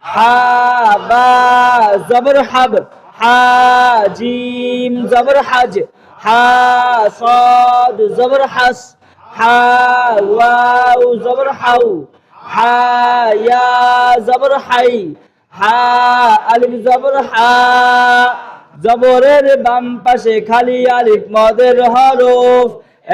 হা বা জবর হাব, হা জিম জবর হাজ, হা সাদ জবর হাস, হা ওয়াও জবর হাউ, হা ইয়া জবর হাই, হা আলিফ জবর হা। জবরের বাম পাশে খালি আলিফ মদের হরফ,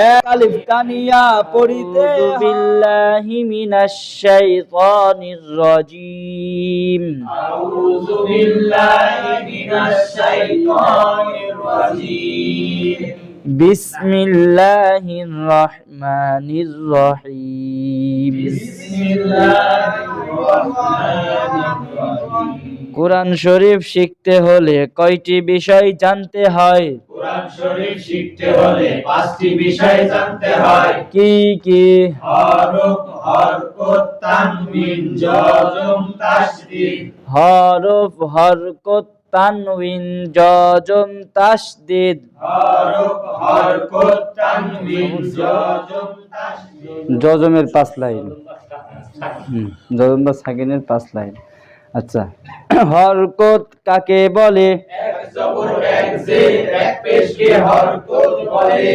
এক আলিফ টানিয়া পড়িতে আউযু বিল্লাহি মিনাশ শাইতানির রাজীম। أعوذ بالله من الشيطان الرجيم বিসমিল্লাহির রহমানির রহিম। بسم الله الرحمن الرحيم কোরআন শরীফ শিখতে হলে কয়টি বিষয় জানতে হয়? কোরআন শরীফ শিখতে হলে 5টি বিষয় জানতে হয়। কি কি? হরফ, হরকত, তানবিন, জজম, তাসদীদ। হরফ, হরকত, তানবিন, জজম, তাসদীদ। হরফ, হরকত, তানবিন, জজম, তাসদীদ। জজমের 5 লাইন, জজম বা সাকিনের 5 লাইন। আচ্ছা, হরকত কাকে বলে? এক জবর, এক জের, এক পেশকে হরকত বলে।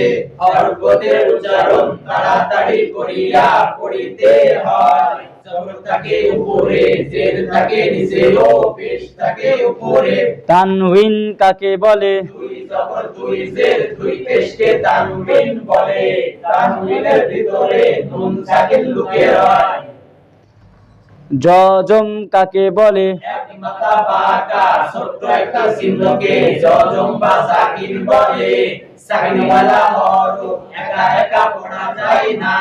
হরকতের উচ্চারণ তাড়াতাড়ি করিয়া পড়িতে হয়। জবর থাকে উপরে, জের থাকে নিচে ও পেশ থাকে উপরে। তানবিন কাকে বলে? দুই জবর, দুই জের, দুই পেশকে তানবিন বলে। তানবিনের ভিতরে নুন সাকিন লুকিয়ে রয়। জজম কাকে বলে? এক মাথা বাঁকা ছোট্ট একটা চিহ্নকে জজম বা সাকিন বলে। সাকিনওয়ালা হরফ একা একা পড়া যায় না,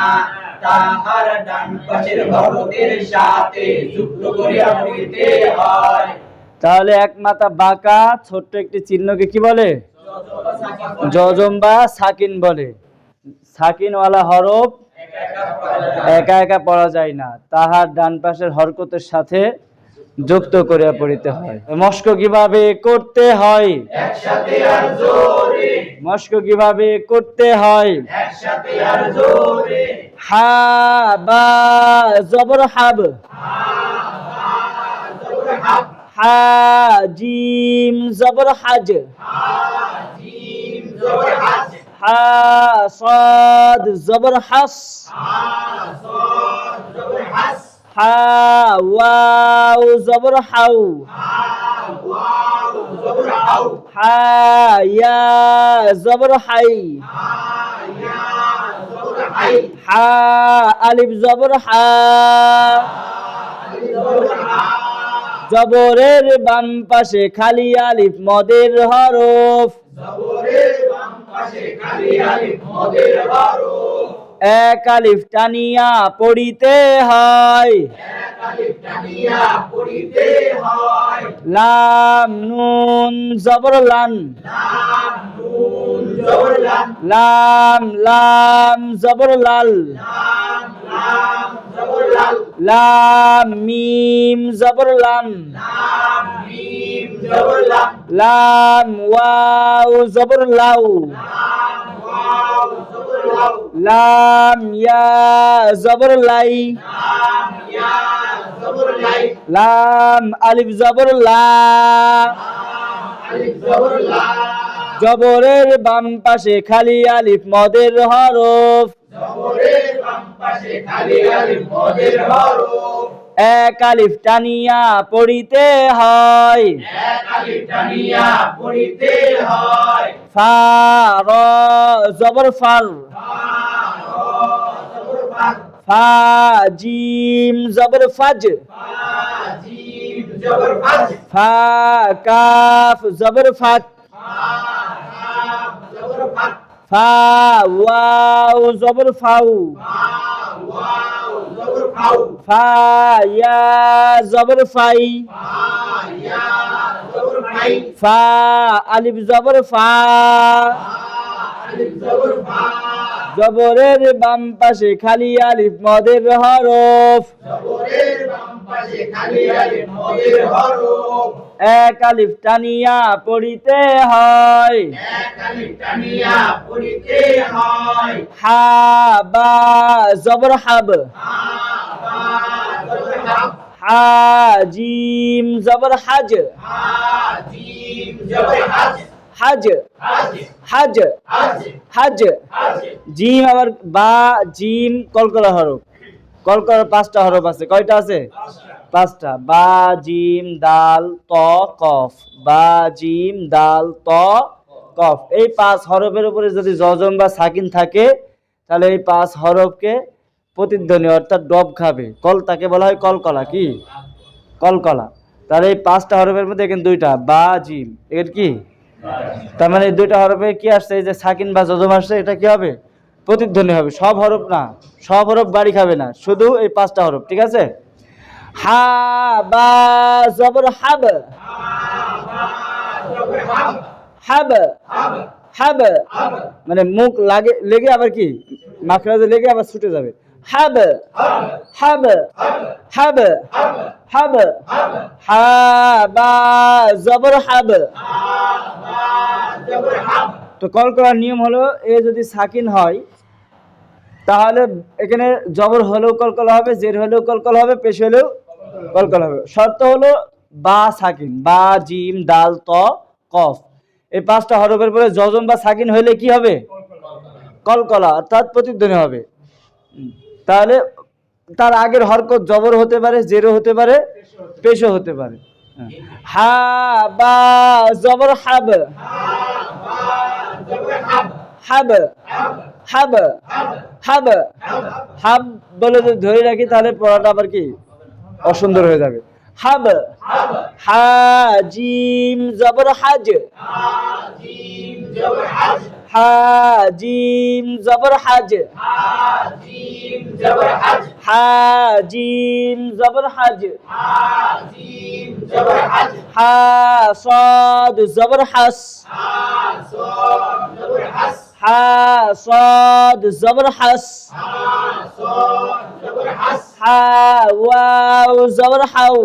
তাহার ডান পাশের হরফের সাথে যুক্ত করিয়া পড়িতে হয়। তাহলে এক মাথা বাঁকা ছোট্ট একটি চিহ্নকে কি বলে? জজম বা সাকিন বলে। সাকিনওয়ালা হরফ একা একা পড়া যায় না, তাহার ডান পাশের হরকতের সাথে যুক্ত করিয়া পড়িতে হয়। মস্ক কিভাবে করতে হয়? একসাথে আর জোরে, মস্ক কিভাবে করতে হয়? একসাথে আর জোরে। হা বা জবর হাব, জবর হাব, হা জিম জবর হাজ, জিম জবর হাজ, হা সাদ জবর হাস, সাদ জবর হাস, হা ওয়াও জবর হাউ, ওয়াও জবর হাউ, হা ইয়া জবর হাই, ইয়া জবর হাই, হা আলিফ জবর হা। জবর হা। জবরের বাম পাশে খালি আলিফ মদের হরফ, জবরের বাম পাশে খালি আলিফ মদের হরফ। এক আলিফ টানিয়া পড়িতে হয়। এক আলিফ টানিয়া পড়িতে হয়। লাম নুন জবর লান, লাম নুন জবর লাম, লাম লাম জবর লাল, লাম লাম জবর লাল, লাম মিম জবর লাম, লাম মিম জবর লাম, লাম ওয়াও জবর লাউ, লাম ওয়াও জবর লাউ, লাম ইয়া জবর লাই, লাম ইয়া জবর লাই, লাম আলিফ জবর লা। লাম আলিফ জবর লা। জবরের বাম পাশে খালি আলিফ মদের হরফ, জবরের বাম পাশে খালি আলিফ মদের হরফ। এক আলিফ টানিয়া পড়িতে হয়। এক আলিফ টানিয়া পড়িতে হয়। ফা র জবর ফার, ফা র জবর ফার, ফা জিম জবর ফাজ, ফা জিম জবর ফাজ, ফা কাফ জবর ফাক, ফা কাফ জবর ফাক, ফা ওয়াও জবর ফাউ, ফা ওয়াও জবর ফাউ, ফা ইয়া জবর ফাই, ফা ইয়া জবর ফাই, ফা আলিফ জবর ফা। ফা আলিফ জবর ফা। জবরের বাম পাশে খালি আলিফ মদের হরফ, জবরের বাম পাশে খালি আলিফ মদের হরফ। এক আলিফ টানিয়া পড়িতে হয়। এক আলিফ টানিয়া পড়িতে হয়। হা বা জবর হাব, হা বা জবর হাব, হা জিম জবর হাজ, হা জিম জবর হাজ, হাজ হাজ হাজ হাজ হাজ। হাজ। জিম আবার বা জিম কলকলা হরফ, কলকলার 5টা হরফ আছে, কয়টা আছে? 5টা। বা জিম দাল ত কফ, বা জিম দাল ত কফ। এই 5 হরফের উপরে যদি জজম বা সাকিন থাকে তাহলে এই 5 হরফকে প্রতিধ্বনি অর্থাৎ ডব খাবে। তাকে বলা হয় কলকলা। কি? কলকলা। তাহলে এই 5টা হরফের মধ্যে এখানে 2টা বা জিম, এর কি? তার মানে এই 2টা হরফে কি আসছে? এই যে সাকিন বা জজম আসছে, এটা কি হবে? প্রতিধ্বনি হবে। সব হরফ না, সব হরফ বাড়ি খাবে না, শুধু এই 5টা হরফ। ঠিক আছে? হা বা জবর হাব, হাব হাব, মানে মুখ লেগে আবার কি মাখরাজে লেগে আবার ছুটে যাবে। হাব হাব হাব হাব। হা বা জবর হাব। তো কলকলার নিয়ম হলো এ যদি সাকিন হয় তাহলে এখানে জবর হলেও কলকলা হবে, জের হলেও কলকলা হবে, পেশ হলেও কলকলা হবে। শর্ত হলো বা সাকিন, বা জিম দাল ত কফ, এই 5টা হরফের পরে জজম বা সাকিন হইলে কি হবে? কলকলা অর্থাৎ প্রতিধ্বনি হবে। তাহলে তার আগের হরকত জবর হতে পারে, জেরও হতে পারে, পেশও হতে পারে। হা বা জবর হাব, হাব হাব হাব হাব বলে যদি ধরে রাখি তাহলে পড়াটা আবার কি অসুন্দর হয়ে যাবে। হাব, হা জিম জবর হাজ, হা জিম জবর হাজ, হা জিম জবর হাজ, হা صاد জবর হাস, হা صاد জবর হাস, হা ওয়াও জবর হাউ,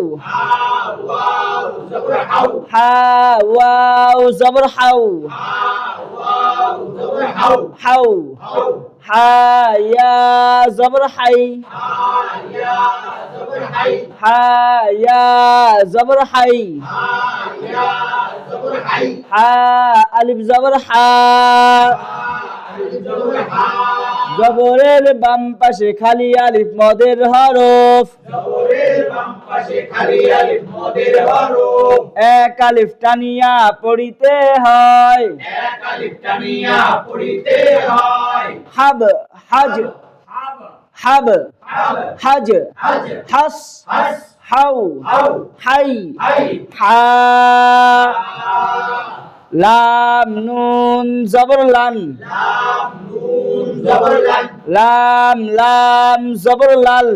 হা ওয়াও জবর হাউ, হাউ। হা ইয়া জবর হাই, হা ইয়া জবর হাই, হা আলিফ জবর হা। জবরের বাম পাশে খালি আলিফ মদের হরফ, এক আলিফ টানিয়া পড়িতে হয়, হাব হাজ, হাব হাজ হাস, হাউ হাই, হা লাম নুন জবর লান, লাম লাম জবর লাল,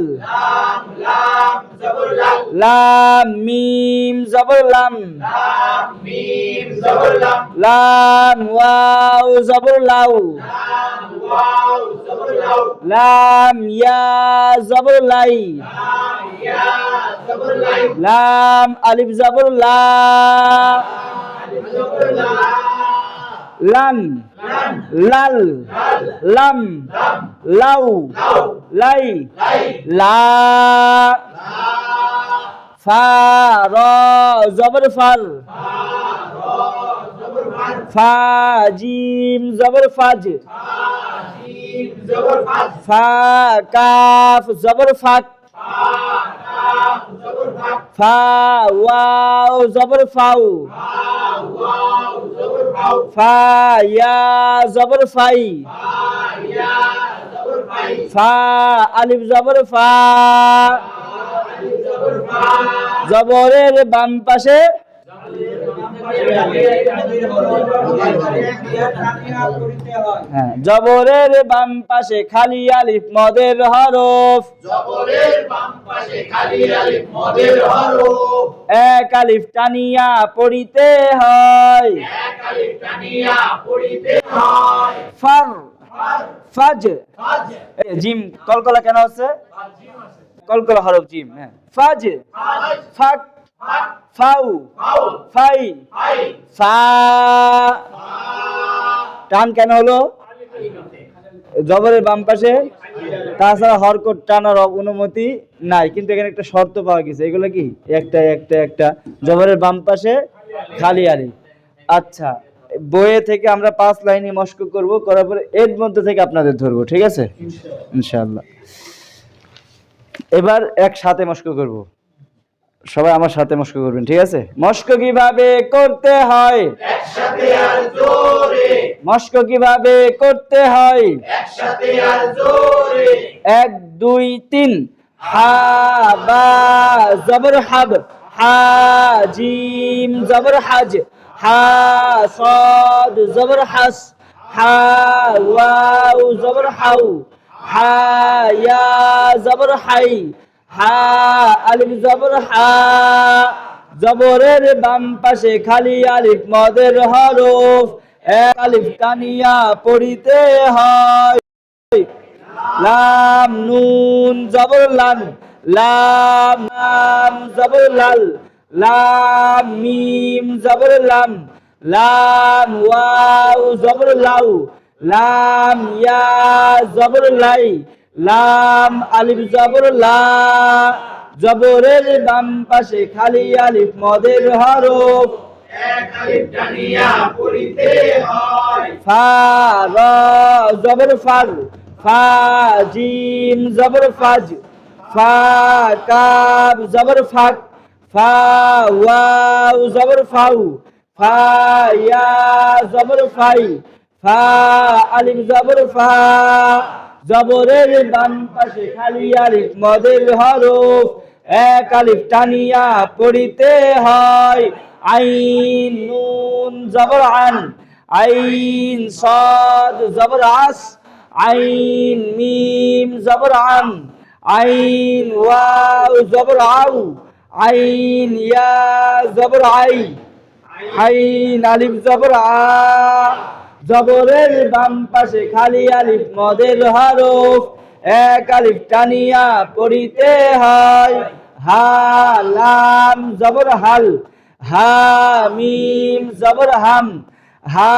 লাম মিম জবর লাম, লাম ওয়াও জবর লাউ, লাম ইয়া জবর লাই, লাম আলিফ জবর লা, লান লাল, লাম লাউ, লাই লা, ফা র জবর ফার, ফা জিম জবর ফাজ, ফা কাফ জবর ফাক, ফা ওয়াও জবর ফাউ, ফা ইয়া জবর ফাই, ফা আলিফ জবর ফা। জবরের বাম পাশে জবরের বাম পাশে খালি আলিফ মদের হরফ, এক আলিফ টানিয়া পড়িতে হয়, ফার ফাজ। জিম কলকলা কেন হচ্ছে? কলকলা হরফ জিম। হ্যাঁ, ফাজ ফাক, ফাউ ফাই, ফা। টান কেন হলো? জবরের বাম পাশে তাছাড়া হরকত টানার অনুমতি নাই, কিন্তু এখানে একটা শর্ত পাওয়া গেছে। এগুলো কি একটা জবরের বাম পাশে খালি আলিফ। আচ্ছা, বইয়ে থেকে আমরা 5 লাইনে মস্ক করব, করার পরে এর মধ্যে থেকে আপনাদের ধরবো, ঠিক আছে ইনশাআল্লাহ। এবার একসাথে মস্ক করব, সবাই আমার সাথে মস্ক করবেন, ঠিক আছে? মস্ক কিভাবে করতে হয় একসাথে আর জোরে, মস্ক কিভাবে করতে হয় একসাথে আর জোরে। 1 2 3 হা বা জবর হাব, হা জিম জবর হাজ, হা সাদ জবর হাস, হা ওয়াও জবর হাউ, হা ইয়া জবর হাই, হা আলিফ জবর হা। জবরের বাম পাশে খালি আলিফ মদের হরফ, এক আলিফ টানিয়া পড়িতে হয়। লাম নুন জবর লান, লাম লাম জবর লাল, লাম মিম জবর লাম, লাম ওয়াও জবর লাউ, লাম ইয়া জবর লাই, লাম আলিফ জবর লা। জবরের বাম পাশে খালি আলিফ মদের হরফ, এক আলিফ টানিয়া পড়িতে হয়। ফা রা জবর ফার, ফা জিম জবর ফাজ, ফা কাব জবর ফাক, ফা ওয়াও জবর ফাউ, ফা ইয়া জবর ফাই, ফা আলিফ জবর ফা। জবরের বাম পাশে খালি আলিফ মদের হরফ, এক আলিফ টানিয়া পড়িতে হয়। আইন নুন জবর আন, আইন সাদ জবর আস, আইন মিম জবর আম, আইন ওয়াও জবর আউ, আইন ইয়া জবর আই, আইন আলিফ জবর আ। জবরের বাম পাশে খালি আলিফ মদের হরফ, এক আলিফ টানিয়া পড়িতে হয়। হা লাম জবর হাল, হা মিম জবর হাম, হা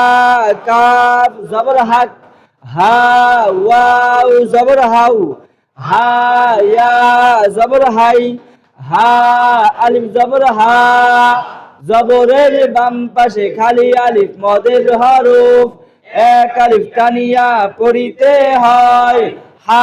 কাফ জবর হাক, হা ওয়াও জবর হাউ, হা ইয়া জবর হাই, হা আলিফ জবর হা। জবরের বাম পাশে খালি আলিফ মদের হরফ, এক আলিফ টানিয়া পড়িতে হয়। হা